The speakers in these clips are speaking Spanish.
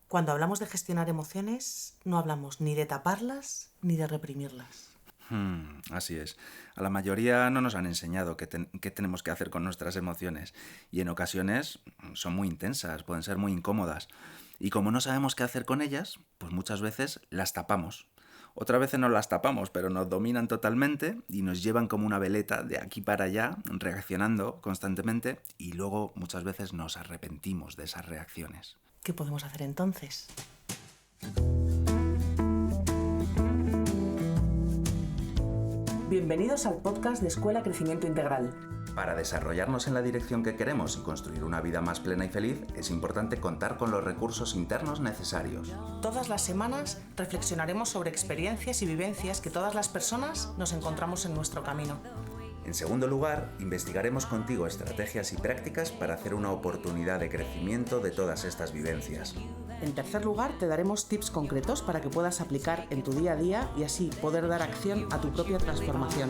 Cuando hablamos de gestionar emociones, no hablamos ni de taparlas ni de reprimirlas. Así es. A la mayoría no nos han enseñado qué tenemos que hacer con nuestras emociones y en ocasiones son muy intensas, pueden ser muy incómodas. Y como no sabemos qué hacer con ellas, pues muchas veces las tapamos. Otras veces no las tapamos, pero nos dominan totalmente y nos llevan como una veleta de aquí para allá, reaccionando constantemente y luego muchas veces nos arrepentimos de esas reacciones. ¿Qué podemos hacer entonces? Bienvenidos al podcast de Escuela Crecimiento Integral. Para desarrollarnos en la dirección que queremos y construir una vida más plena y feliz, es importante contar con los recursos internos necesarios. Todas las semanas reflexionaremos sobre experiencias y vivencias que todas las personas nos encontramos en nuestro camino. En segundo lugar, investigaremos contigo estrategias y prácticas para hacer una oportunidad de crecimiento de todas estas vivencias. En tercer lugar, te daremos tips concretos para que puedas aplicar en tu día a día y así poder dar acción a tu propia transformación.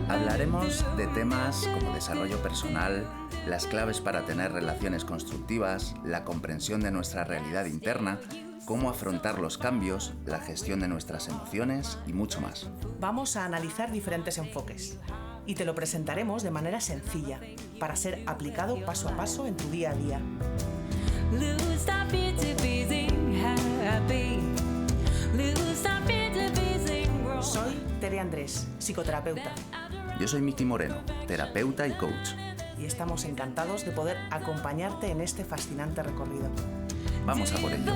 Hablaremos de temas como desarrollo personal, las claves para tener relaciones constructivas, la comprensión de nuestra realidad interna, cómo afrontar los cambios, la gestión de nuestras emociones y mucho más. Vamos a analizar diferentes enfoques y te lo presentaremos de manera sencilla para ser aplicado paso a paso en tu día a día. Soy Tere Andrés, psicoterapeuta. Yo soy Miki Moreno, terapeuta y coach. Y estamos encantados de poder acompañarte en este fascinante recorrido. Vamos a por ello.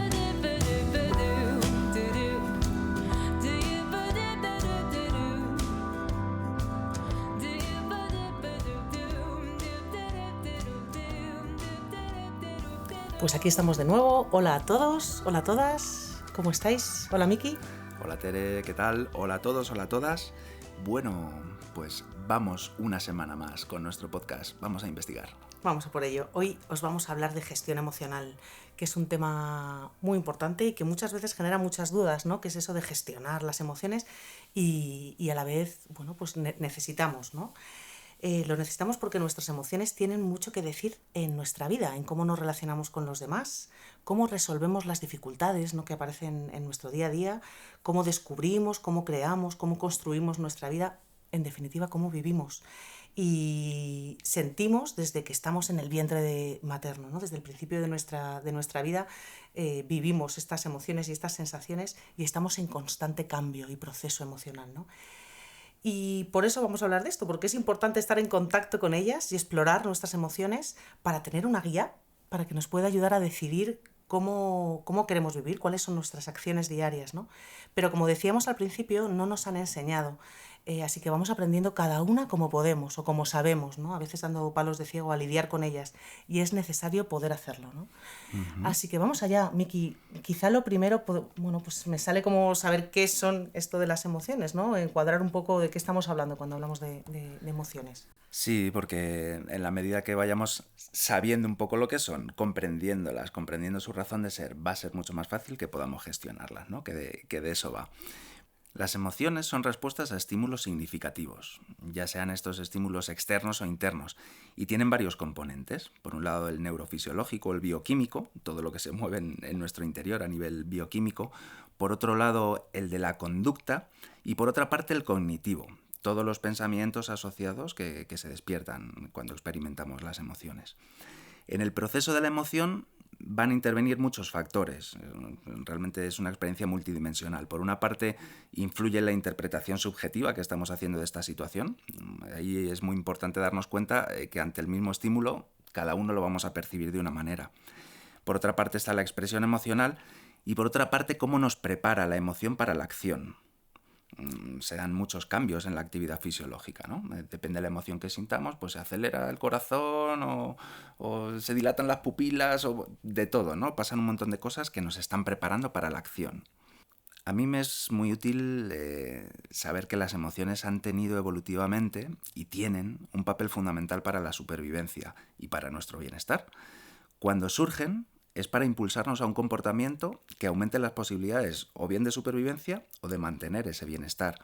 Pues aquí estamos de nuevo. Hola a todos, hola a todas. ¿Cómo estáis? Hola Miki. Hola Tere, ¿qué tal? Hola a todos, hola a todas. Bueno, pues vamos una semana más con nuestro podcast. Vamos a investigar. Vamos a por ello. Hoy os vamos a hablar de gestión emocional, que es un tema muy importante y que muchas veces genera muchas dudas, ¿no? ¿Qué es eso de gestionar las emociones? Y a la vez, bueno, pues necesitamos, ¿no? Lo necesitamos porque nuestras emociones tienen mucho que decir en nuestra vida, en cómo nos relacionamos con los demás, cómo resolvemos las dificultades, ¿no?, que aparecen en nuestro día a día, cómo descubrimos, cómo creamos, cómo construimos nuestra vida, en definitiva, cómo vivimos. Y sentimos desde que estamos en el vientre materno, ¿no? Desde el principio de nuestra vida vivimos estas emociones y estas sensaciones y estamos en constante cambio y proceso emocional, ¿no? Y por eso vamos a hablar de esto, porque es importante estar en contacto con ellas y explorar nuestras emociones para tener una guía, para que nos pueda ayudar a decidir cómo queremos vivir, cuáles son nuestras acciones diarias, ¿no? Pero como decíamos al principio, no nos han enseñado, así que vamos aprendiendo cada una como podemos o como sabemos, ¿no? A veces dando palos de ciego a lidiar con ellas, y es necesario poder hacerlo, ¿no? Así que vamos allá, Miki. Quizá lo primero, bueno, pues me sale como saber qué son esto de las emociones, ¿no? Encuadrar un poco de qué estamos hablando cuando hablamos de emociones. Sí, porque en la medida que vayamos sabiendo un poco lo que son, comprendiéndolas, comprendiendo su razón de ser, va a ser mucho más fácil que podamos gestionarlas, ¿no? Que de eso va. Las emociones son respuestas a estímulos significativos, ya sean estos estímulos externos o internos, y tienen varios componentes. Por un lado, el neurofisiológico, el bioquímico, todo lo que se mueve en nuestro interior a nivel bioquímico. Por otro lado, el de la conducta, y por otra parte, el cognitivo, todos los pensamientos asociados que se despiertan cuando experimentamos las emociones. En el proceso de la emoción van a intervenir muchos factores. Realmente es una experiencia multidimensional. Por una parte, influye la interpretación subjetiva que estamos haciendo de esta situación. Ahí es muy importante darnos cuenta que ante el mismo estímulo, cada uno lo vamos a percibir de una manera. Por otra parte está la expresión emocional y por otra parte, cómo nos prepara la emoción para la acción. Se dan muchos cambios en la actividad fisiológica, ¿no? Depende de la emoción que sintamos, pues se acelera el corazón o se dilatan las pupilas o de todo, ¿no? Pasan un montón de cosas que nos están preparando para la acción. A mí me es muy útil saber que las emociones han tenido evolutivamente y tienen un papel fundamental para la supervivencia y para nuestro bienestar. Cuando surgen, es para impulsarnos a un comportamiento que aumente las posibilidades o bien de supervivencia o de mantener ese bienestar.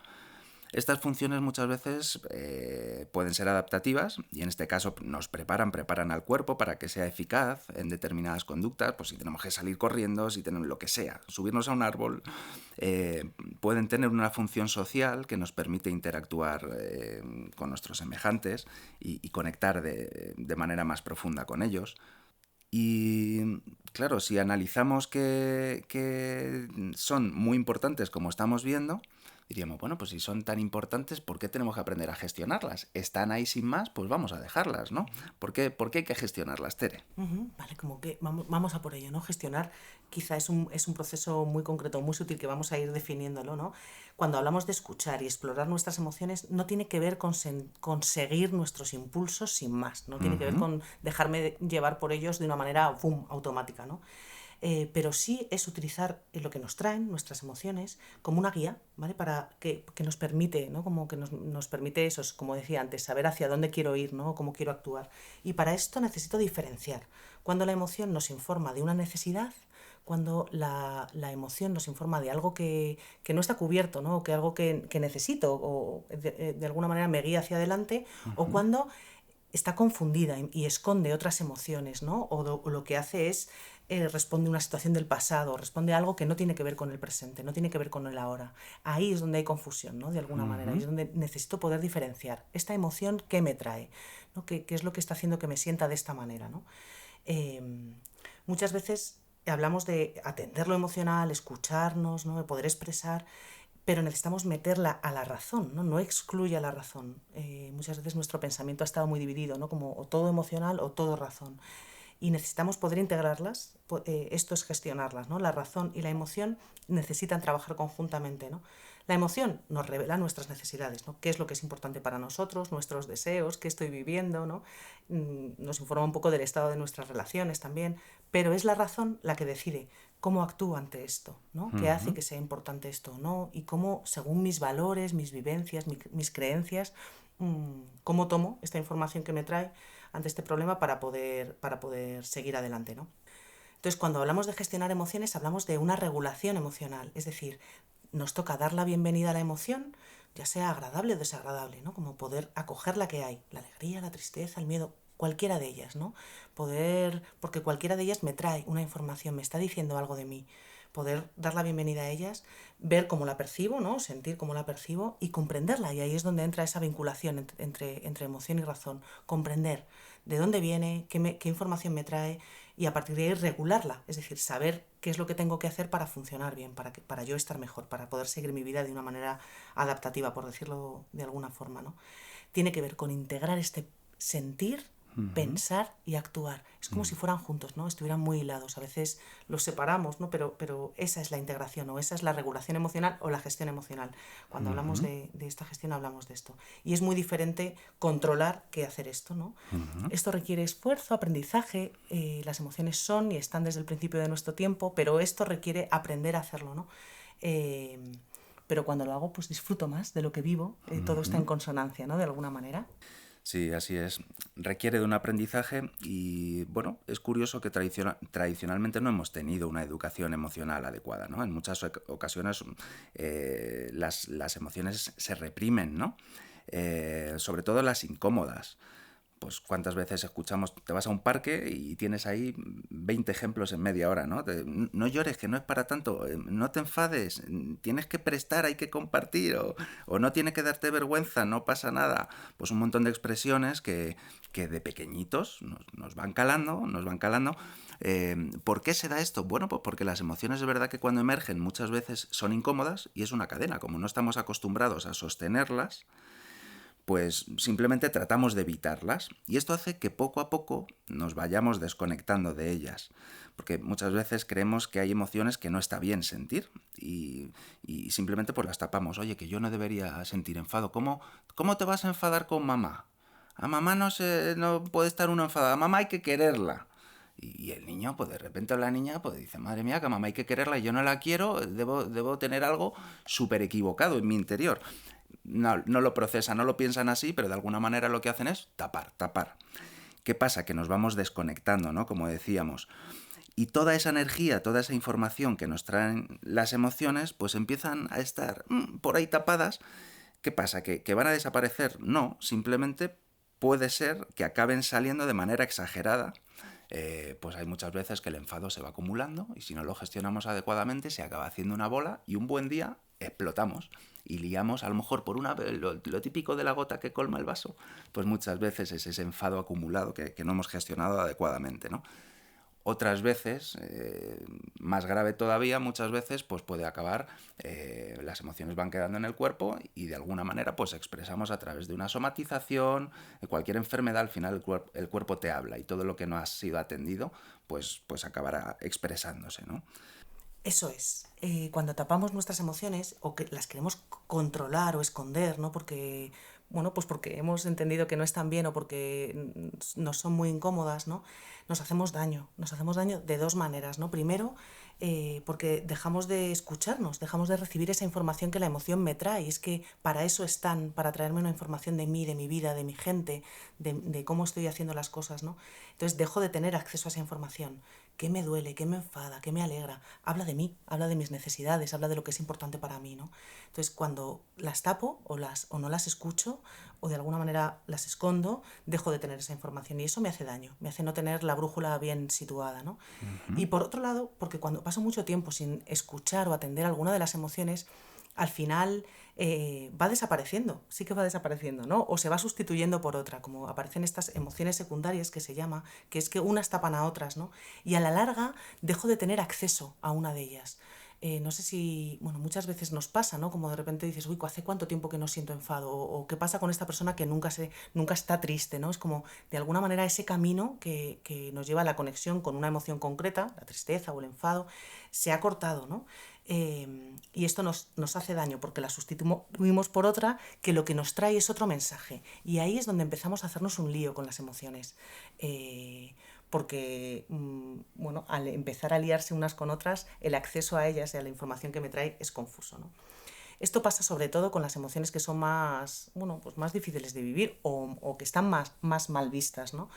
Estas funciones muchas veces pueden ser adaptativas y en este caso nos preparan al cuerpo para que sea eficaz en determinadas conductas, pues si tenemos que salir corriendo, si tenemos lo que sea, subirnos a un árbol, pueden tener una función social que nos permite interactuar con nuestros semejantes y conectar de manera más profunda con ellos. Y claro, si analizamos que son muy importantes como estamos viendo, diríamos, bueno, pues si son tan importantes, ¿por qué tenemos que aprender a gestionarlas? Están ahí sin más, pues vamos a dejarlas, ¿no? ¿Por qué hay que gestionarlas, Tere? Vale, como que vamos a por ello, ¿no? Gestionar quizá es un proceso muy concreto, muy sutil que vamos a ir definiéndolo, ¿no? Cuando hablamos de escuchar y explorar nuestras emociones, no tiene que ver con seguir nuestros impulsos sin más, no tiene que ver Ujú, con dejarme llevar por ellos de una manera, boom, automática, ¿no? Pero sí es utilizar lo que nos traen, nuestras emociones, como una guía, ¿vale? Para que nos permite, ¿no? Como que nos permite eso, como decía antes, saber hacia dónde quiero ir, ¿no? Cómo quiero actuar. Y para esto necesito diferenciar. Cuando la emoción nos informa de una necesidad, cuando la emoción nos informa de algo que no está cubierto, ¿no? O que algo que necesito o de alguna manera me guía hacia adelante, o ujú, cuando está confundida y esconde otras emociones, ¿no? O lo que hace es responde a una situación del pasado, responde a algo que no tiene que ver con el presente, no tiene que ver con el ahora. Ahí es donde hay confusión, ¿no? De alguna manera, ahí ujú, es donde necesito poder diferenciar esta emoción qué me trae, ¿no? ¿Qué es lo que está haciendo que me sienta de esta manera, ¿no? Eh, Muchas veces hablamos de atender lo emocional, escucharnos, ¿no? De poder expresar, pero necesitamos meterla a la razón, ¿no? No excluye a la razón. Muchas veces nuestro pensamiento ha estado muy dividido, ¿no? Como o todo emocional o todo razón. Y necesitamos poder integrarlas, esto es gestionarlas, ¿no? La razón y la emoción necesitan trabajar conjuntamente, ¿no? La emoción nos revela nuestras necesidades, ¿no? ¿Qué es lo que es importante para nosotros, nuestros deseos, qué estoy viviendo, ¿no? Nos informa un poco del estado de nuestras relaciones también, pero es la razón la que decide cómo actúo ante esto, ¿no? ¿Qué hace ujú, que sea importante esto o no? Y cómo, según mis valores, mis vivencias, mis creencias, cómo tomo esta información que me trae ante este problema para poder seguir adelante, ¿no? Entonces, cuando hablamos de gestionar emociones, hablamos de una regulación emocional, es decir, nos toca dar la bienvenida a la emoción, ya sea agradable o desagradable, ¿no? Como poder acoger la que hay, la alegría, la tristeza, el miedo, cualquiera de ellas, ¿no? Porque cualquiera de ellas me trae una información, me está diciendo algo de mí. Poder dar la bienvenida a ellas, ver cómo la percibo, ¿no? Sentir cómo la percibo y comprenderla. Y ahí es donde entra esa vinculación entre emoción y razón. Comprender de dónde viene, qué información me trae y a partir de ahí regularla. Es decir, saber qué es lo que tengo que hacer para funcionar bien, para yo estar mejor, para poder seguir mi vida de una manera adaptativa, por decirlo de alguna forma, ¿no? Tiene que ver con integrar este sentir, ujú, pensar y actuar. Es como si fueran juntos, ¿no? Estuvieran muy hilados. A veces los separamos, ¿no? Pero esa es la integración o esa es la regulación emocional o la gestión emocional. Cuando hablamos ujú, de esta gestión hablamos de esto. Y es muy diferente controlar que hacer esto, ¿no? ujú. Esto requiere esfuerzo, aprendizaje, las emociones son y están desde el principio de nuestro tiempo, pero esto requiere aprender a hacerlo, ¿no? Eh, pero cuando lo hago, pues disfruto más de lo que vivo, todo está en Ujú. consonancia, ¿no? De alguna manera. Sí, así es. Requiere de un aprendizaje y, bueno, es curioso que tradicionalmente no hemos tenido una educación emocional adecuada, ¿no? En muchas ocasiones las emociones se reprimen, ¿no? Sobre todo las incómodas. Pues cuántas veces escuchamos, te vas a un parque y tienes ahí 20 ejemplos en media hora, ¿no? No llores, que no es para tanto, no te enfades, tienes que prestar, hay que compartir, o no tiene que darte vergüenza, no pasa nada. Pues un montón de expresiones que de pequeñitos nos van calando, nos van calando. ¿Por qué se da esto? Bueno, pues porque las emociones es verdad que cuando emergen muchas veces son incómodas y es una cadena, como no estamos acostumbrados a sostenerlas, pues simplemente tratamos de evitarlas y esto hace que poco a poco nos vayamos desconectando de ellas, porque muchas veces creemos que hay emociones que no está bien sentir y simplemente pues las tapamos. Oye, que yo no debería sentir enfado. ¿Cómo te vas a enfadar con mamá? A mamá no puede estar uno enfadado, a mamá hay que quererla. Y el niño, pues de repente la niña, pues dice, madre mía, que a mamá hay que quererla y yo no la quiero, debo tener algo súper equivocado en mi interior. No lo procesan, no lo piensan así, pero de alguna manera lo que hacen es tapar, tapar. ¿Qué pasa? Que nos vamos desconectando, ¿no? Como decíamos. Y toda esa energía, toda esa información que nos traen las emociones, pues empiezan a estar por ahí tapadas, ¿Qué pasa? ¿Que van a desaparecer? No, simplemente puede ser que acaben saliendo de manera exagerada. Pues hay muchas veces que el enfado se va acumulando y si no lo gestionamos adecuadamente se acaba haciendo una bola y un buen día explotamos y liamos a lo mejor por lo típico de la gota que colma el vaso, pues muchas veces es ese enfado acumulado que no hemos gestionado adecuadamente, ¿no? Otras veces, más grave todavía, muchas veces pues puede acabar, las emociones van quedando en el cuerpo y de alguna manera pues expresamos a través de una somatización, cualquier enfermedad, al final el cuerpo te habla y todo lo que no ha sido atendido pues acabará expresándose, ¿no? Eso es. Cuando tapamos nuestras emociones o que las queremos controlar o esconder, ¿no? Porque, bueno, pues porque hemos entendido que no están bien o porque nos son muy incómodas, ¿no? Nos hacemos daño. Nos hacemos daño de dos maneras, ¿no? Primero, porque dejamos de escucharnos, dejamos de recibir esa información que la emoción me trae. Y es que para eso están, para traerme una información de mí, de mi vida, de mi gente, de cómo estoy haciendo las cosas, ¿no? Entonces dejo de tener acceso a esa información. ¿Qué me duele? ¿Qué me enfada? ¿Qué me alegra? Habla de mí, habla de mis necesidades, habla de lo que es importante para mí, ¿no? Entonces, cuando las tapo o no las escucho o de alguna manera las escondo, dejo de tener esa información y eso me hace daño, me hace no tener la brújula bien situada, ¿no? Y por otro lado, porque cuando paso mucho tiempo sin escuchar o atender alguna de las emociones, al final va desapareciendo, sí que va desapareciendo, ¿no? O se va sustituyendo por otra, como aparecen estas emociones secundarias que se llama, que es que unas tapan a otras, ¿no? Y a la larga dejo de tener acceso a una de ellas. No sé si, bueno, muchas veces nos pasa, ¿no? Como de repente dices, uy, ¿hace cuánto tiempo que no siento enfado? O qué pasa con esta persona que nunca está triste, ¿no? Es como, de alguna manera, ese camino que nos lleva a la conexión con una emoción concreta, la tristeza o el enfado, se ha cortado, ¿no? Y esto nos hace daño porque la sustituimos por otra que lo que nos trae es otro mensaje. Y ahí es donde empezamos a hacernos un lío con las emociones. Porque, bueno, al empezar a liarse unas con otras, el acceso a ellas y a la información que me trae es confuso, ¿no? Esto pasa sobre todo con las emociones que son más, bueno, pues más difíciles de vivir o que están más mal vistas, ¿no?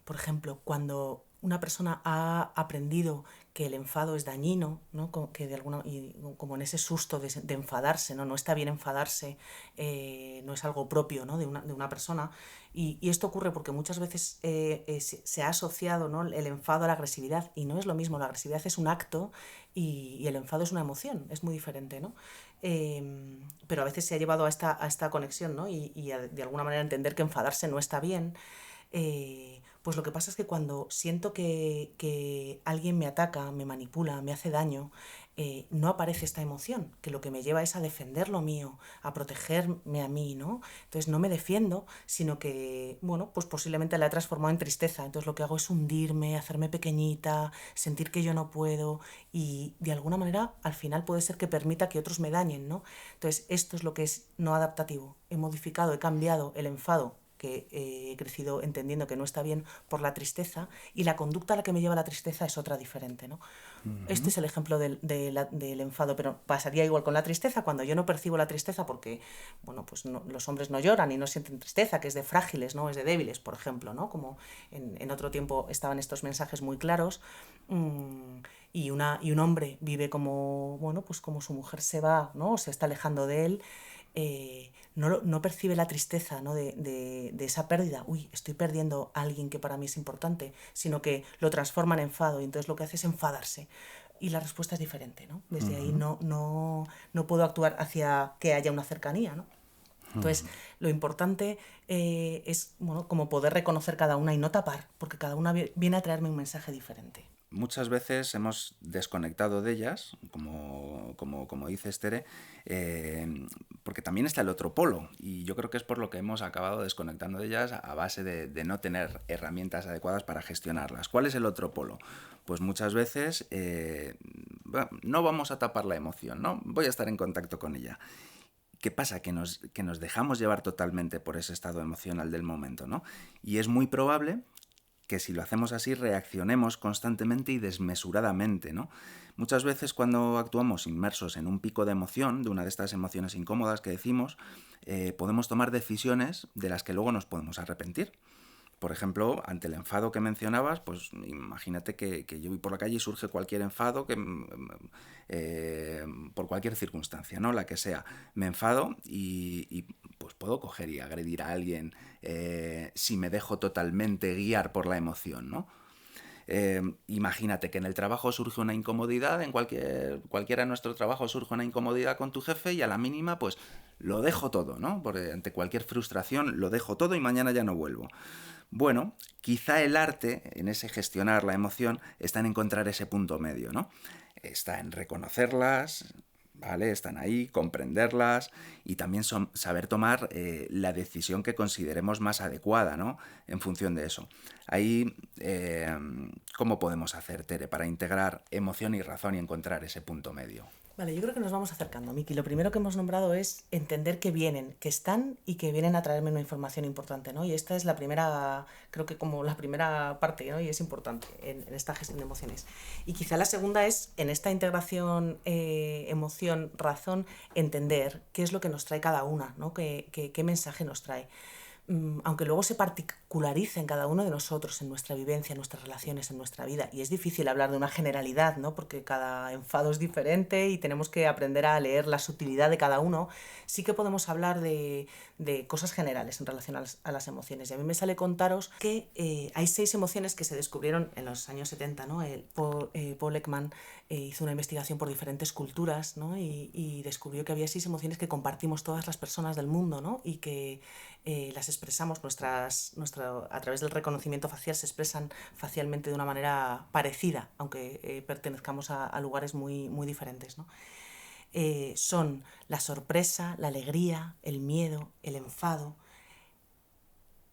Por ejemplo, cuando una persona ha aprendido que el enfado es dañino, ¿no? Que de alguna, y como en ese susto de enfadarse, ¿no? No está bien enfadarse, no es algo propio, ¿no? de una persona. Y esto ocurre porque muchas veces se ha asociado, ¿no? El enfado a la agresividad y no es lo mismo. La agresividad es un acto y el enfado es una emoción, es muy diferente, ¿no? Pero a veces se ha llevado a esta conexión, ¿no? De alguna manera entender que enfadarse no está bien. Pues lo que pasa es que cuando siento que alguien me ataca, me manipula, me hace daño, no aparece esta emoción, que lo que me lleva es a defender lo mío, a protegerme a mí, ¿no? Entonces no me defiendo, sino que, bueno, pues posiblemente la he transformado en tristeza. Entonces lo que hago es hundirme, hacerme pequeñita, sentir que yo no puedo y de alguna manera al final puede ser que permita que otros me dañen, ¿no? Entonces esto es lo que es no adaptativo. He modificado, he cambiado el enfado que he crecido entendiendo que no está bien por la tristeza y la conducta a la que me lleva la tristeza es otra diferente, ¿no? Este es el ejemplo del enfado, pero pasaría igual con la tristeza, cuando yo no percibo la tristeza porque, bueno, pues los hombres no lloran y no sienten tristeza, que es de frágiles, ¿no? Es de débiles, por ejemplo, ¿no? Como en otro tiempo estaban estos mensajes muy claros, y un hombre vive como, bueno, pues como su mujer se va, ¿no? O se está alejando de él, no percibe la tristeza, ¿no? de esa pérdida, uy, estoy perdiendo a alguien que para mí es importante, sino que lo transforma en enfado y entonces lo que hace es enfadarse. Y la respuesta es diferente, ¿no? Desde ahí no puedo actuar hacia que haya una cercanía, ¿no? Entonces, lo importante es, bueno, como poder reconocer cada una y no tapar, porque cada una viene a traerme un mensaje diferente. Muchas veces hemos desconectado de ellas, como dice Tere, porque también está el otro polo, y yo creo que es por lo que hemos acabado desconectando de ellas a base de no tener herramientas adecuadas para gestionarlas. ¿Cuál es el otro polo? Pues muchas veces bueno, no vamos a tapar la emoción, ¿no? Voy a estar en contacto con ella. ¿Qué pasa? Que nos dejamos llevar totalmente por ese estado emocional del momento, ¿no? Y es muy probable que si lo hacemos así reaccionemos constantemente y desmesuradamente, ¿no? Muchas veces cuando actuamos inmersos en un pico de emoción, de una de estas emociones incómodas que decimos, podemos tomar decisiones de las que luego nos podemos arrepentir. Por ejemplo, ante el enfado que mencionabas, pues imagínate que yo voy por la calle y surge cualquier enfado por cualquier circunstancia, ¿no? La que sea. Me enfado y, pues puedo coger y agredir a alguien si me dejo totalmente guiar por la emoción, ¿no? Imagínate que en el trabajo surge una incomodidad, en cualquiera de nuestro trabajo surge una incomodidad con tu jefe y a la mínima pues lo dejo todo, ¿no? Porque ante cualquier frustración lo dejo todo y mañana ya no vuelvo. Bueno, quizá el arte en ese gestionar la emoción está en encontrar ese punto medio, ¿no? Está en reconocerlas, ¿vale? Están ahí, comprenderlas y también saber tomar la decisión que consideremos más adecuada, ¿no? En función de eso. Ahí, ¿cómo podemos hacer, Tere, para integrar emoción y razón y encontrar ese punto medio? Vale, yo creo que nos vamos acercando, Miki. Lo primero que hemos nombrado es entender que vienen, que están y que vienen a traerme una información importante, ¿no? Y esta es la primera, creo que como la primera parte, ¿no? Y es importante en esta gestión de emociones. Y quizá la segunda es, en esta integración emoción-razón, entender qué es lo que nos trae cada una, ¿no? Qué mensaje nos trae. Aunque luego se particulariza en cada uno de nosotros, en nuestra vivencia, en nuestras relaciones, en nuestra vida. Y es difícil hablar de una generalidad, ¿no? Porque cada enfado es diferente y tenemos que aprender a leer la sutilidad de cada uno. Sí que podemos hablar de cosas generales en relación a las emociones. Y a mí me sale contaros que hay 6 emociones que se descubrieron en los años 70, ¿no? Paul Ekman hizo una investigación por diferentes culturas, ¿no? Y descubrió que había 6 emociones que compartimos todas las personas del mundo, ¿no? Y que las expresamos, a través del reconocimiento facial se expresan facialmente de una manera parecida, aunque pertenezcamos a lugares muy, muy diferentes, ¿no? Son la sorpresa, la alegría, el miedo, el enfado,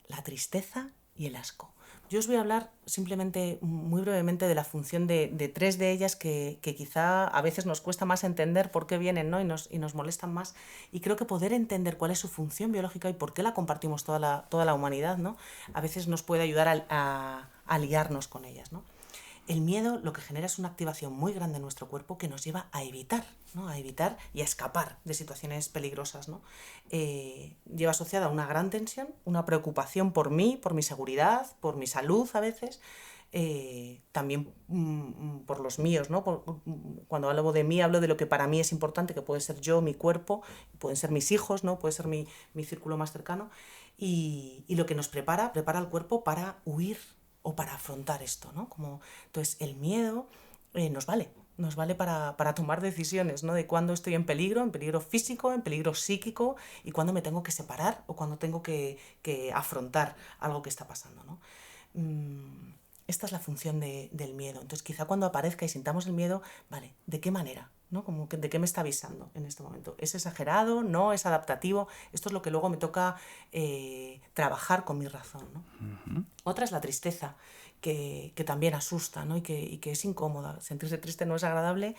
la tristeza y el asco. Yo os voy a hablar simplemente, muy brevemente, de la función de 3 de ellas que quizá a veces nos cuesta más entender por qué vienen, ¿no? y nos molestan más. Y creo que poder entender cuál es su función biológica y por qué la compartimos toda la humanidad, ¿no? A veces nos puede ayudar a liarnos con ellas, ¿no? El miedo lo que genera es una activación muy grande en nuestro cuerpo que nos lleva a evitar, ¿no? A evitar y a escapar de situaciones peligrosas, ¿no? Lleva asociada una gran tensión, una preocupación por mí, por mi seguridad, por mi salud a veces, también por los míos, ¿no? Cuando hablo de mí, hablo de lo que para mí es importante, que puede ser yo, mi cuerpo, pueden ser mis hijos, ¿no? Puede ser mi círculo más cercano, y lo que nos prepara al cuerpo para huir o para afrontar esto, ¿no? Entonces, el miedo nos vale para tomar decisiones, ¿no? De cuándo estoy en peligro físico, en peligro psíquico, y cuándo me tengo que separar o cuándo tengo que afrontar algo que está pasando, ¿no? Esta es la función del miedo. Entonces, quizá cuando aparezca y sintamos el miedo, vale, ¿de qué manera? ¿No? ¿De qué me está avisando en este momento? ¿Es exagerado? ¿No? ¿Es adaptativo? Esto es lo que luego me toca trabajar con mi razón, ¿no? Otra es la tristeza, que también asusta, ¿no? y que es incómoda. Sentirse triste no es agradable,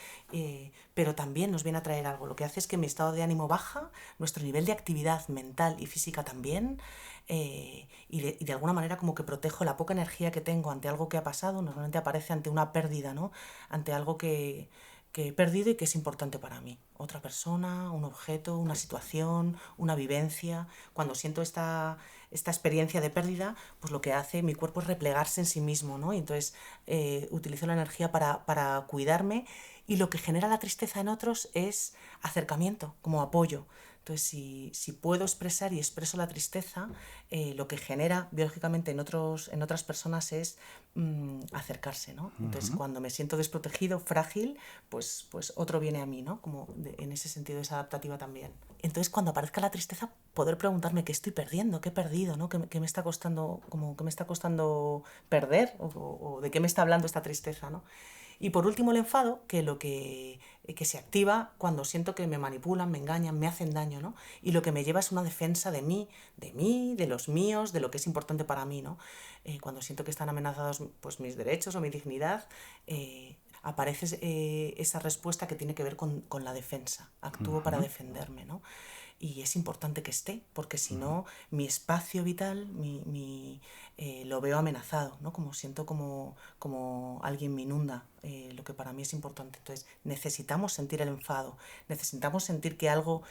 pero también nos viene a traer algo. Lo que hace es que mi estado de ánimo baja, nuestro nivel de actividad mental y física también, y de alguna manera como que protejo la poca energía que tengo ante algo que ha pasado. Normalmente aparece ante una pérdida, ¿no? Ante algo que he perdido y que es importante para mí. Otra persona, un objeto, una situación, una vivencia. Cuando siento esta experiencia de pérdida, pues lo que hace mi cuerpo es replegarse en sí mismo, ¿no? Y entonces utilizo la energía para cuidarme, y lo que genera la tristeza en otros es acercamiento, como apoyo. Entonces, si puedo expresar y expreso la tristeza, lo que genera biológicamente en otras personas es acercarse, ¿no? Entonces, cuando me siento desprotegido, frágil, pues otro viene a mí, ¿no? En ese sentido es adaptativa también. Entonces, cuando aparezca la tristeza, poder preguntarme qué estoy perdiendo, qué he perdido, ¿no? ¿Qué me está costando, qué me está costando perder, o de qué me está hablando esta tristeza, ¿no? Y por último, el enfado, que se activa cuando siento que me manipulan, me engañan, me hacen daño, ¿no? Y lo que me lleva es una defensa de mí, de los míos, de lo que es importante para mí, ¿no? Cuando siento que están amenazados, pues, mis derechos o mi dignidad, aparece esa respuesta que tiene que ver con la defensa. Actúo para defenderme, ¿no? Y es importante que esté, porque si no, mi espacio vital lo veo amenazado, ¿no? Siento como alguien me inunda lo que para mí es importante. Entonces, necesitamos sentir el enfado, necesitamos sentir que algo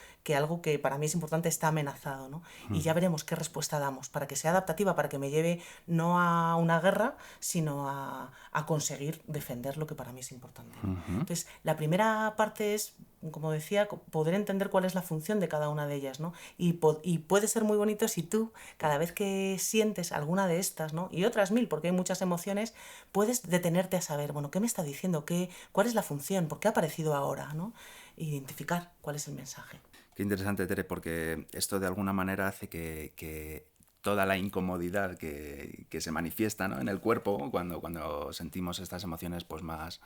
que para mí es importante está amenazado, ¿no? Y ya veremos qué respuesta damos para que sea adaptativa, para que me lleve no a una guerra, sino a conseguir defender lo que para mí es importante, ¿no? Entonces, la primera parte es, como decía, poder entender cuál es la función de cada una de ellas, ¿no? Y puede ser muy bonito si tú, cada vez que sientes alguna de estas, ¿no? Y otras mil, porque hay muchas emociones, puedes detenerte a saber, bueno, ¿qué me está diciendo? ¿Cuál es la función? ¿Por qué ha aparecido ahora? ¿No? Identificar cuál es el mensaje. Qué interesante, Tere, porque esto de alguna manera hace que toda la incomodidad que se manifiesta, ¿no?, en el cuerpo cuando sentimos estas emociones pues más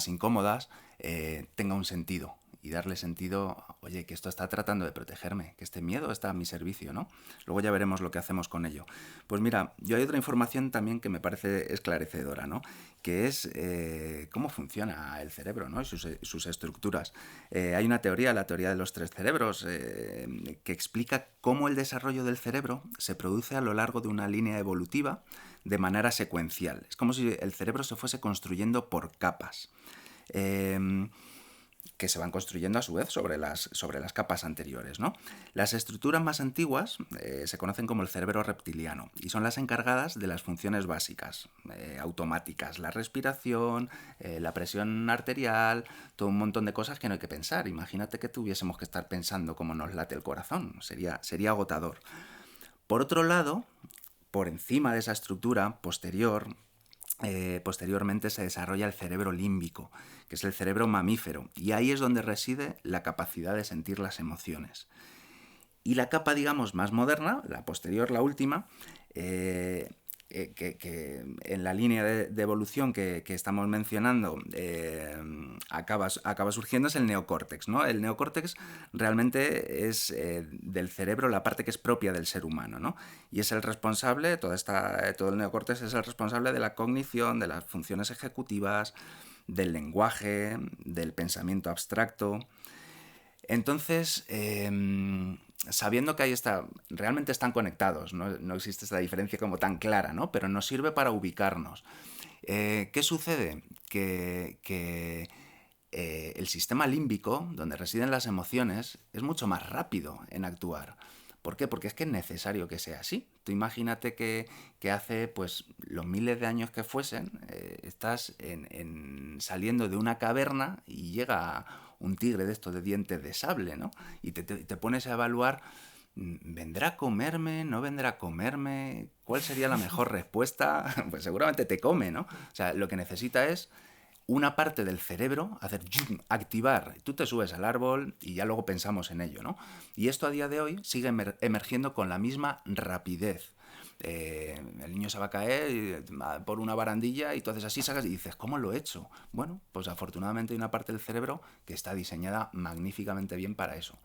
incómodas, tenga un sentido. Y darle sentido, oye, que esto está tratando de protegerme, que este miedo está a mi servicio, ¿no? Luego ya veremos lo que hacemos con ello. Pues mira, yo hay otra información también que me parece esclarecedora, ¿no? Que es cómo funciona el cerebro, ¿no? Y sus estructuras. Hay una teoría, la teoría de los tres cerebros, que explica cómo el desarrollo del cerebro se produce a lo largo de una línea evolutiva de manera secuencial. Es como si el cerebro se fuese construyendo por capas. Que se van construyendo a su vez sobre las capas anteriores, ¿no? Las estructuras más antiguas se conocen como el cerebro reptiliano y son las encargadas de las funciones básicas, automáticas, la respiración, la presión arterial, todo un montón de cosas que no hay que pensar. Imagínate que tuviésemos que estar pensando cómo nos late el corazón, sería agotador. Por otro lado, por encima de esa estructura posteriormente se desarrolla el cerebro límbico, que es el cerebro mamífero, y ahí es donde reside la capacidad de sentir las emociones. Y la capa, digamos, más moderna, la posterior, la última, que en la línea de evolución que estamos mencionando acaba surgiendo es el neocórtex, ¿no? El neocórtex realmente es del cerebro la parte que es propia del ser humano, ¿no? Y es el responsable, todo el neocórtex es el responsable de la cognición, de las funciones ejecutivas, del lenguaje, del pensamiento abstracto. Entonces, sabiendo que ahí realmente están conectados, no existe esta diferencia como tan clara, ¿no? Pero nos sirve para ubicarnos. ¿Qué sucede? Que el sistema límbico, donde residen las emociones, es mucho más rápido en actuar. ¿Por qué? Porque es que es necesario que sea así. Tú imagínate que hace pues los miles de años que fuesen, estás saliendo de una caverna y llega un tigre de estos de dientes de sable, ¿no? Y te pones a evaluar, ¿vendrá a comerme? ¿No vendrá a comerme? ¿Cuál sería la mejor respuesta? Pues seguramente te come, ¿no? O sea, lo que necesita es una parte del cerebro, activar, tú te subes al árbol y ya luego pensamos en ello, ¿no? Y esto a día de hoy sigue emergiendo con la misma rapidez. El niño se va a caer por una barandilla y tú haces así, sacas y dices, ¿cómo lo he hecho? Bueno, pues afortunadamente hay una parte del cerebro que está diseñada magníficamente bien para eso.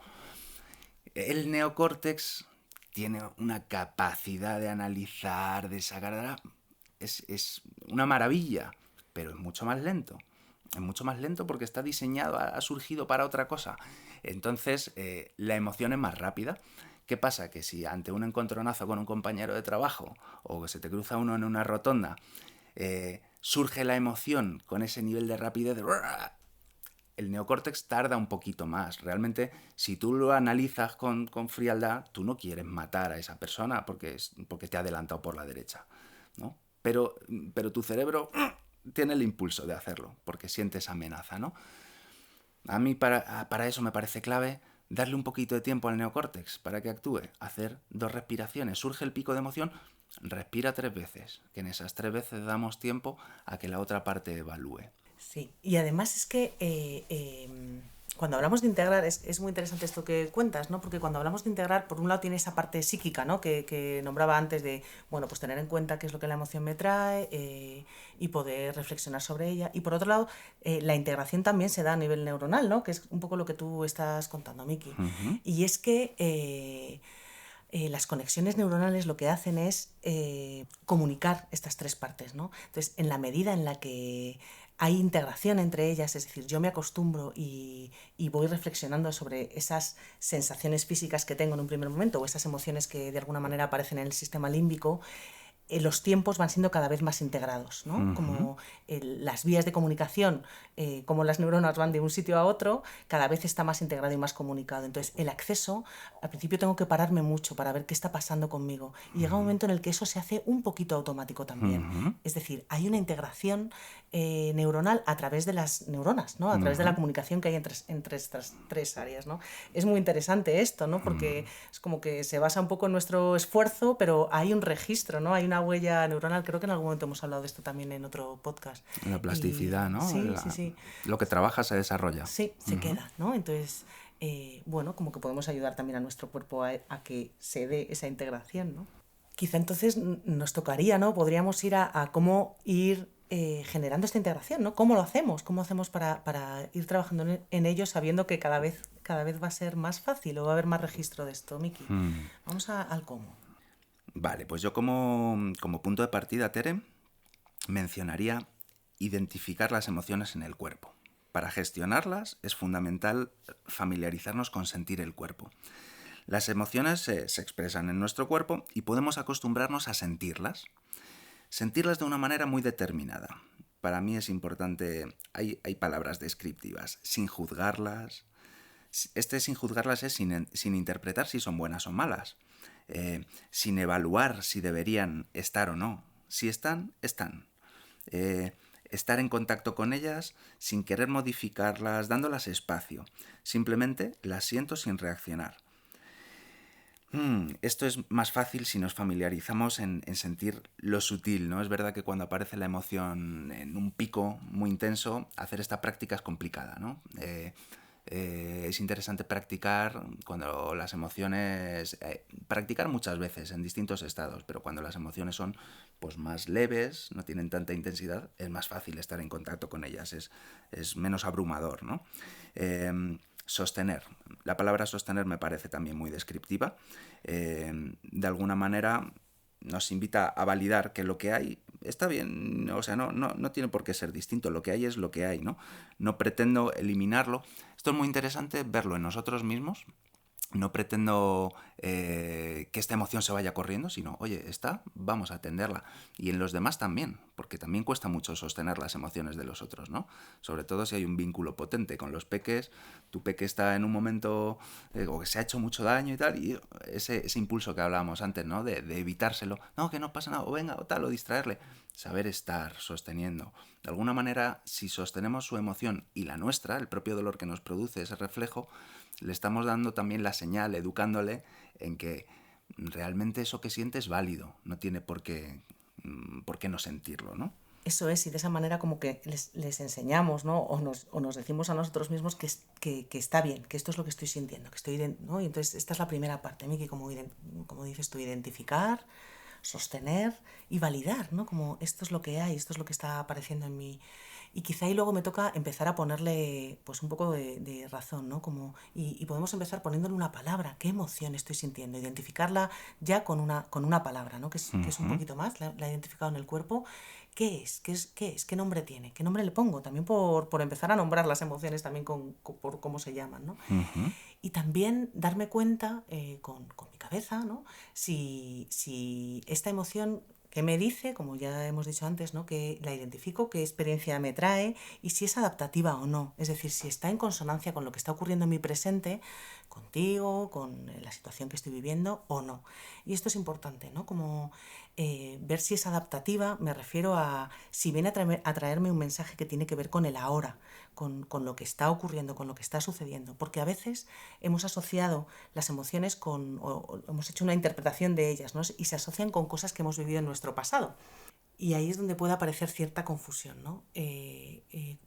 El neocórtex tiene una capacidad de analizar, de sacar... Es una maravilla, pero es mucho más lento. Es mucho más lento porque está diseñado, ha surgido para otra cosa. Entonces, la emoción es más rápida. ¿Qué pasa? Que si ante un encontronazo con un compañero de trabajo o que se te cruza uno en una rotonda, surge la emoción con ese nivel de rapidez, el neocórtex tarda un poquito más. Realmente, si tú lo analizas con frialdad, tú no quieres matar a esa persona porque te ha adelantado por la derecha, ¿no? Pero tu cerebro tiene el impulso de hacerlo, porque siente esa amenaza, ¿no? A mí para eso me parece clave darle un poquito de tiempo al neocórtex para que actúe, hacer 2 respiraciones. Surge el pico de emoción, respira 3 veces, que en esas 3 veces damos tiempo a que la otra parte evalúe. Sí, y además es que cuando hablamos de integrar, es muy interesante esto que cuentas, ¿no? Porque cuando hablamos de integrar, por un lado tiene esa parte psíquica, ¿no? Que nombraba antes de, bueno, pues tener en cuenta qué es lo que la emoción me trae y poder reflexionar sobre ella. Y por otro lado, la integración también se da a nivel neuronal, ¿no? Que es un poco lo que tú estás contando, Miki. Y es que las conexiones neuronales lo que hacen es comunicar estas 3 partes, ¿no? Entonces, en la medida en la que hay integración entre ellas, es decir, yo me acostumbro y voy reflexionando sobre esas sensaciones físicas que tengo en un primer momento o esas emociones que de alguna manera aparecen en el sistema límbico, los tiempos van siendo cada vez más integrados, ¿no? Como las vías de comunicación, como las neuronas van de un sitio a otro, cada vez está más integrado y más comunicado. Entonces, el acceso, al principio tengo que pararme mucho para ver qué está pasando conmigo. Y llega un momento en el que eso se hace un poquito automático también. Es decir, hay una integración neuronal a través de las neuronas, ¿no? A través de la comunicación que hay entre estas tres áreas, ¿no? Es muy interesante esto, ¿no? Porque es como que se basa un poco en nuestro esfuerzo, pero hay un registro, ¿no? Hay una huella neuronal. Creo que en algún momento hemos hablado de esto también en otro podcast. La plasticidad, ¿no? Sí, sí, sí. Lo que trabaja se desarrolla. Sí, se queda, ¿no? Entonces, bueno, como que podemos ayudar también a nuestro cuerpo a que se dé esa integración, ¿no? Quizá entonces nos tocaría, ¿no? Podríamos ir a cómo ir generando esta integración, ¿no? ¿Cómo lo hacemos? ¿Cómo hacemos para ir trabajando en ello sabiendo que cada vez va a ser más fácil o va a haber más registro de esto, Miki? Vamos al cómo. Vale, pues yo como punto de partida, Tere, mencionaría identificar las emociones en el cuerpo. Para gestionarlas es fundamental familiarizarnos con sentir el cuerpo. Las emociones se expresan en nuestro cuerpo y podemos acostumbrarnos a sentirlas. Sentirlas de una manera muy determinada. Para mí es importante, hay palabras descriptivas, sin juzgarlas. Sin juzgarlas es sin interpretar si son buenas o malas. Sin evaluar si deberían estar o no. Si están, están. Estar en contacto con ellas sin querer modificarlas, dándolas espacio. Simplemente las siento sin reaccionar. Esto es más fácil si nos familiarizamos en sentir lo sutil, ¿no? Es verdad que cuando aparece la emoción en un pico muy intenso, hacer esta práctica es complicada, ¿no? Es interesante practicar cuando las emociones... practicar muchas veces en distintos estados, pero cuando las emociones son pues, más leves, no tienen tanta intensidad, es más fácil estar en contacto con ellas, es menos abrumador, ¿no? Sostener. La palabra sostener me parece también muy descriptiva. De alguna manera nos invita a validar que lo que hay está bien, o sea, no tiene por qué ser distinto, lo que hay es lo que hay, ¿no? No pretendo eliminarlo. Esto es muy interesante verlo en nosotros mismos. No pretendo que esta emoción se vaya corriendo, sino, oye, vamos a atenderla. Y en los demás también, porque también cuesta mucho sostener las emociones de los otros, ¿no? Sobre todo si hay un vínculo potente con los peques, tu peque está en un momento o que se ha hecho mucho daño y tal, y ese impulso que hablábamos antes, ¿no? De evitárselo, no, que no pasa nada, o venga, o tal, o distraerle. Saber estar sosteniendo. De alguna manera, si sostenemos su emoción y la nuestra, el propio dolor que nos produce ese reflejo, le estamos dando también la señal, educándole en que realmente eso que siente es válido, no tiene por qué no sentirlo, ¿no? Eso es, y de esa manera como que les enseñamos, ¿no? O nos decimos a nosotros mismos que está bien, que esto es lo que estoy sintiendo, que estoy, ¿no? Y entonces esta es la primera parte, Miki, como dices tú, identificar, sostener y validar, ¿no? Como esto es lo que hay, esto es lo que está apareciendo en mí. Y quizá ahí luego me toca empezar a ponerle pues un poco de razón, ¿no? Como, y podemos empezar poniéndole una palabra, qué emoción estoy sintiendo, identificarla ya con una palabra, ¿no? Que es un poquito más, la he identificado en el cuerpo. ¿Qué es? ¿Qué nombre tiene? ¿Qué nombre le pongo? También por empezar a nombrar las emociones también por cómo se llaman, ¿no? Y también darme cuenta con mi cabeza, ¿no? Si esta emoción que me dice, como ya hemos dicho antes, ¿no? Que la identifico, qué experiencia me trae y si es adaptativa o no. Es decir, si está en consonancia con lo que está ocurriendo en mi presente, contigo, con la situación que estoy viviendo o no. Y esto es importante, ¿no? Como ver si es adaptativa, me refiero a si viene a traerme un mensaje que tiene que ver con el ahora, con lo que está ocurriendo, con lo que está sucediendo. Porque a veces hemos asociado las emociones o hemos hecho una interpretación de ellas, ¿no? Y se asocian con cosas que hemos vivido en nuestro pasado. Y ahí es donde puede aparecer cierta confusión, ¿no?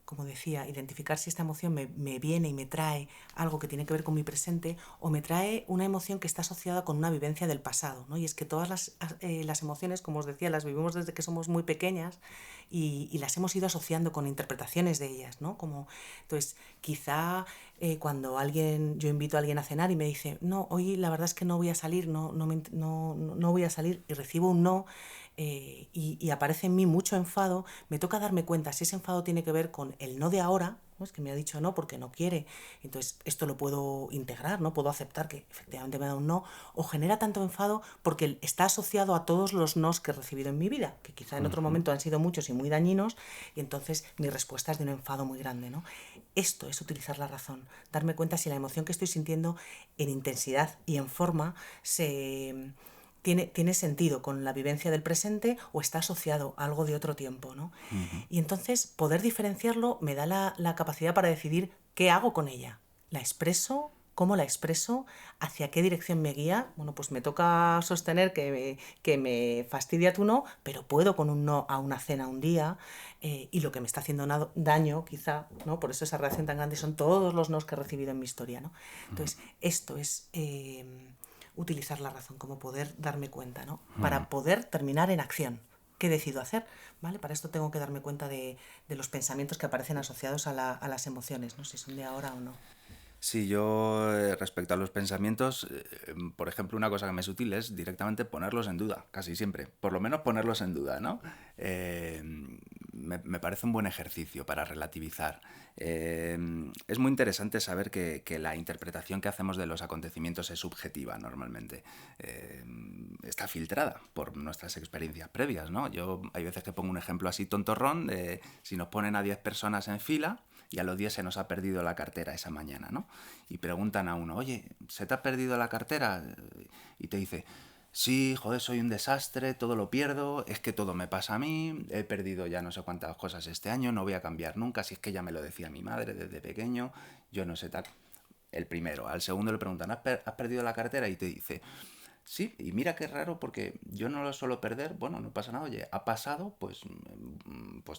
Como decía, identificar si esta emoción me viene y me trae algo que tiene que ver con mi presente o me trae una emoción que está asociada con una vivencia del pasado, ¿no? Y es que todas las emociones, como os decía, las vivimos desde que somos muy pequeñas y las hemos ido asociando con interpretaciones de ellas, ¿no? Como, entonces, quizá cuando yo invito a alguien a cenar y me dice, no, hoy la verdad es que no voy a salir, no voy a salir y recibo un no, y aparece en mí mucho enfado, me toca darme cuenta si ese enfado tiene que ver con el no de ahora ¿no? Es que me ha dicho no porque no quiere. Entonces, esto lo puedo integrar, ¿no? Puedo aceptar que efectivamente me da un no. O genera tanto enfado porque está asociado a todos los nos que he recibido en mi vida, que quizá en otro momento han sido muchos y muy dañinos, y entonces mi respuesta es de un enfado muy grande, ¿no? Esto es utilizar la razón, darme cuenta si la emoción que estoy sintiendo en intensidad y en forma tiene sentido con la vivencia del presente o está asociado a algo de otro tiempo, ¿no? Y entonces poder diferenciarlo me da la capacidad para decidir qué hago con ella. ¿La expreso? ¿Cómo la expreso? ¿Hacia qué dirección me guía? Bueno, pues me toca sostener que me fastidia tu no, pero puedo con un no a una cena un día, y lo que me está haciendo daño, quizá, ¿no? Por eso esa reacción tan grande son todos los nos que he recibido en mi historia, ¿no? Entonces, esto es utilizar la razón, como poder darme cuenta, ¿no? Para poder terminar en acción. ¿Qué decido hacer? ¿Vale? Para esto tengo que darme cuenta de los pensamientos que aparecen asociados a las emociones, ¿no? Si son de ahora o no. Sí, yo respecto a los pensamientos, por ejemplo, una cosa que me es útil es directamente ponerlos en duda, casi siempre. Por lo menos ponerlos en duda, ¿no? Me parece un buen ejercicio para relativizar. Es muy interesante saber que la interpretación que hacemos de los acontecimientos es subjetiva normalmente. Está filtrada por nuestras experiencias previas, ¿no? Yo hay veces que pongo un ejemplo así tontorrón de si nos ponen a 10 personas en fila y a los 10 se nos ha perdido la cartera esa mañana, ¿no? Y preguntan a uno, oye, ¿se te ha perdido la cartera? Y te dice, sí, joder, soy un desastre, todo lo pierdo, es que todo me pasa a mí, he perdido ya no sé cuántas cosas este año, no voy a cambiar nunca, si es que ya me lo decía mi madre desde pequeño, yo no sé tal. El primero. Al segundo le preguntan, ¿has perdido la cartera? Y te dice, sí, y mira qué raro porque yo no lo suelo perder, bueno, no pasa nada, oye, ha pasado, pues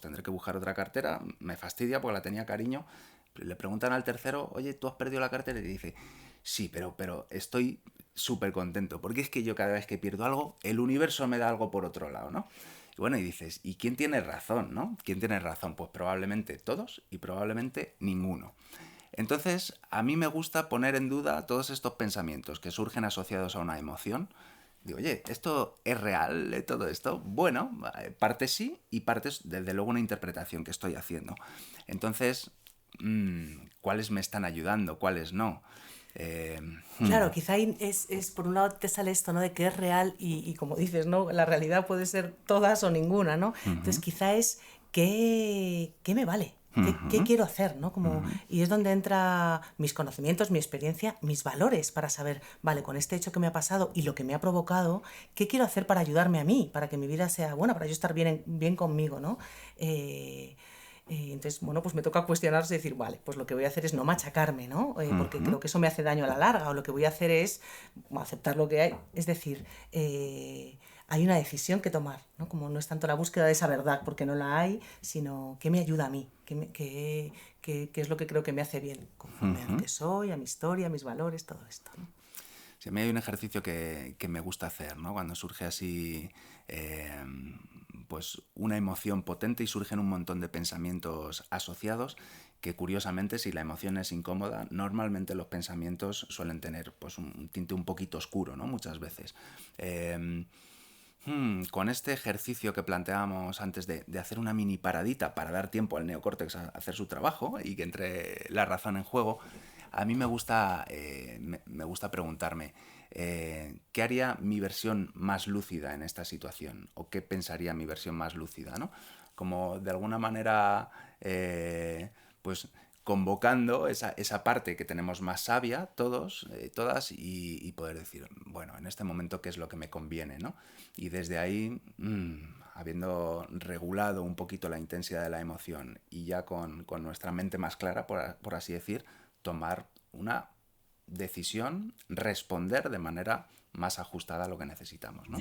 tendré que buscar otra cartera, me fastidia porque la tenía cariño. Le preguntan al tercero, oye, ¿tú has perdido la cartera? Y dice, sí, pero estoy súper contento, porque es que yo cada vez que pierdo algo, el universo me da algo por otro lado, ¿no? Y bueno, y dices, ¿y quién tiene razón, no? ¿Quién tiene razón? Pues probablemente todos y probablemente ninguno. Entonces, a mí me gusta poner en duda todos estos pensamientos que surgen asociados a una emoción. Digo, oye, ¿esto es real, todo esto? Bueno, parte sí y parte es desde luego una interpretación que estoy haciendo. Entonces, ¿cuáles me están ayudando? ¿Cuáles no? Eh, hmm, Claro, quizá ahí por un lado te sale esto, ¿no? De que es real y como dices, ¿no? La realidad puede ser todas o ninguna, ¿no? Entonces quizá es qué me vale, qué quiero hacer, ¿no? Y es donde entra mis conocimientos, mi experiencia, mis valores para saber, vale, con este hecho que me ha pasado y lo que me ha provocado, ¿qué quiero hacer para ayudarme a mí? Para que mi vida sea buena, para yo estar bien conmigo, ¿no? Entonces, bueno, pues me toca cuestionarse y decir, vale, pues lo que voy a hacer es no machacarme, ¿no? Porque creo que eso me hace daño a la larga, o lo que voy a hacer es aceptar lo que hay. Es decir, hay una decisión que tomar, ¿no? Como no es tanto la búsqueda de esa verdad, porque no la hay, sino qué me ayuda a mí, qué es lo que creo que me hace bien, conforme a lo que soy, a mi historia, a mis valores, todo esto, ¿no? Sí, a mí hay un ejercicio que me gusta hacer, ¿no? Cuando surge así, pues una emoción potente y surgen un montón de pensamientos asociados, que curiosamente, si la emoción es incómoda, normalmente los pensamientos suelen tener pues un tinte un poquito oscuro, ¿no? Muchas veces. Con este ejercicio que planteábamos antes de hacer una mini paradita para dar tiempo al neocórtex a hacer su trabajo y que entre la razón en juego, a mí me gusta preguntarme, ¿qué haría mi versión más lúcida en esta situación? ¿O qué pensaría mi versión más lúcida, ¿no? Como de alguna manera, pues convocando esa parte que tenemos más sabia, todos, todas, y poder decir, bueno, en este momento, ¿qué es lo que me conviene, ¿no? Y desde ahí, habiendo regulado un poquito la intensidad de la emoción y ya con nuestra mente más clara, por así decir, tomar una decisión, responder de manera más ajustada a lo que necesitamos, ¿no?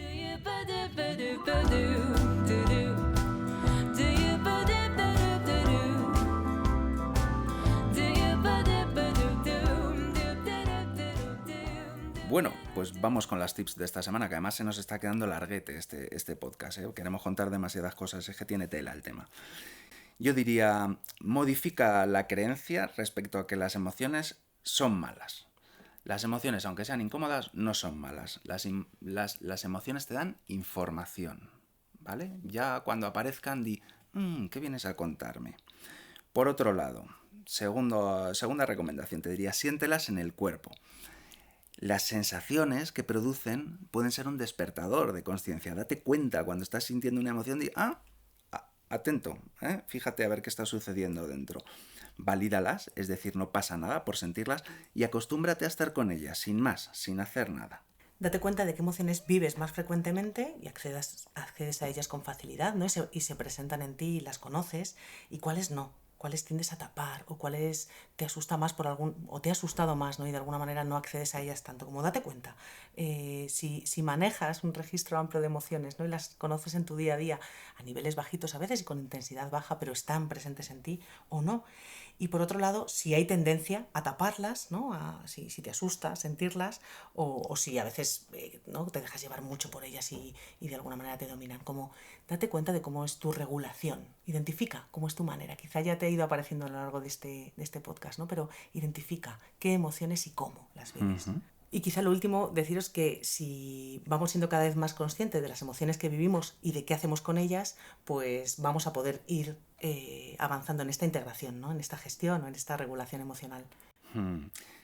Bueno, pues vamos con las tips de esta semana, que además se nos está quedando larguete este podcast, ¿eh? Queremos contar demasiadas cosas, es que tiene tela el tema. Yo diría, modifica la creencia respecto a que las emociones son malas. Las emociones, aunque sean incómodas, no son malas. Las emociones te dan información, ¿vale? Ya cuando aparezcan, ¿qué vienes a contarme? Por otro lado, Segunda recomendación, te diría, siéntelas en el cuerpo. Las sensaciones que producen pueden ser un despertador de conciencia. Date cuenta cuando estás sintiendo una emoción, atento, fíjate a ver qué está sucediendo dentro. Valídalas, es decir, no pasa nada por sentirlas, y acostúmbrate a estar con ellas, sin más, sin hacer nada. Date cuenta de qué emociones vives más frecuentemente y accedes a ellas con facilidad, ¿no? Y se presentan en ti y las conoces, y cuáles no, cuáles tiendes a tapar o cuáles te asusta más o te ha asustado más, ¿no? Y de alguna manera no accedes a ellas tanto. Como date cuenta, si manejas un registro amplio de emociones, ¿no? Y las conoces en tu día a día a niveles bajitos a veces y con intensidad baja, pero están presentes en ti o no. Y por otro lado, si hay tendencia a taparlas, ¿no? Si te asusta sentirlas, o si a veces ¿no? te dejas llevar mucho por ellas y de alguna manera te dominan. Como date cuenta de cómo es tu regulación. Identifica cómo es tu manera. Quizá ya te ha ido apareciendo a lo largo de este podcast, ¿no? Pero identifica qué emociones y cómo las vives. Uh-huh. Y quizá lo último, deciros que si vamos siendo cada vez más conscientes de las emociones que vivimos y de qué hacemos con ellas, pues vamos a poder ir avanzando en esta integración, ¿no? En esta gestión o en esta regulación emocional.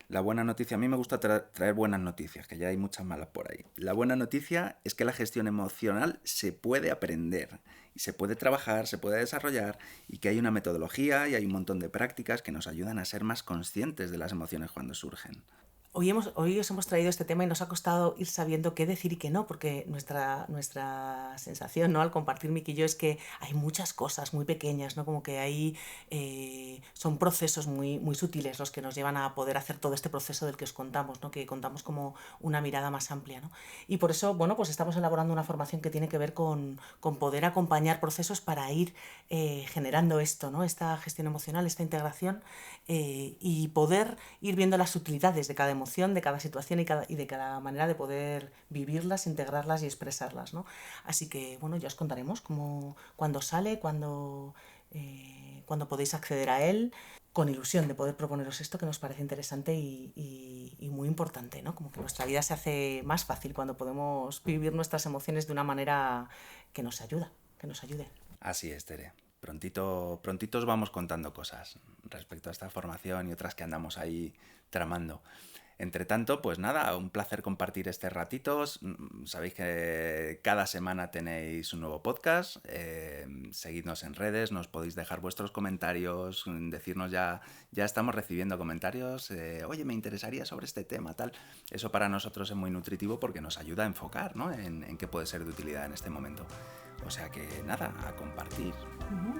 La buena noticia, a mí me gusta traer buenas noticias, que ya hay muchas malas por ahí. La buena noticia es que la gestión emocional se puede aprender, y se puede trabajar, se puede desarrollar, y que hay una metodología y hay un montón de prácticas que nos ayudan a ser más conscientes de las emociones cuando surgen. Hoy os hemos traído este tema y nos ha costado ir sabiendo qué decir y qué no, porque nuestra sensación, ¿no? Al compartir Miki y yo es que hay muchas cosas muy pequeñas, ¿no? Como que hay son procesos muy, muy sutiles los que nos llevan a poder hacer todo este proceso del que os contamos, ¿no? Que contamos como una mirada más amplia, ¿no? Y por eso, bueno, pues estamos elaborando una formación que tiene que ver con poder acompañar procesos para ir generando esto, ¿no? Esta gestión emocional, esta integración y poder ir viendo las sutilidades de cada emoción, de cada situación y de cada manera de poder vivirlas, integrarlas y expresarlas, ¿no? Así que, bueno, ya os contaremos cuándo sale, cuándo podéis acceder a él, con ilusión de poder proponeros esto que nos parece interesante y muy importante, ¿no? Como que nuestra vida se hace más fácil cuando podemos vivir nuestras emociones de una manera que nos ayude. Así es, Tere. Prontito os vamos contando cosas respecto a esta formación y otras que andamos ahí tramando. Entre tanto, pues nada, un placer compartir este ratito. Sabéis que cada semana tenéis un nuevo podcast. Seguidnos en redes, nos podéis dejar vuestros comentarios, decirnos ya estamos recibiendo comentarios. Oye, me interesaría sobre este tema, tal. Eso para nosotros es muy nutritivo porque nos ayuda a enfocar, ¿no? en qué puede ser de utilidad en este momento. O sea que nada, a compartir.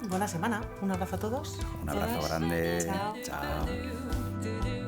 Buena semana. Un abrazo a todos. Un abrazo grande. Chao. Chao.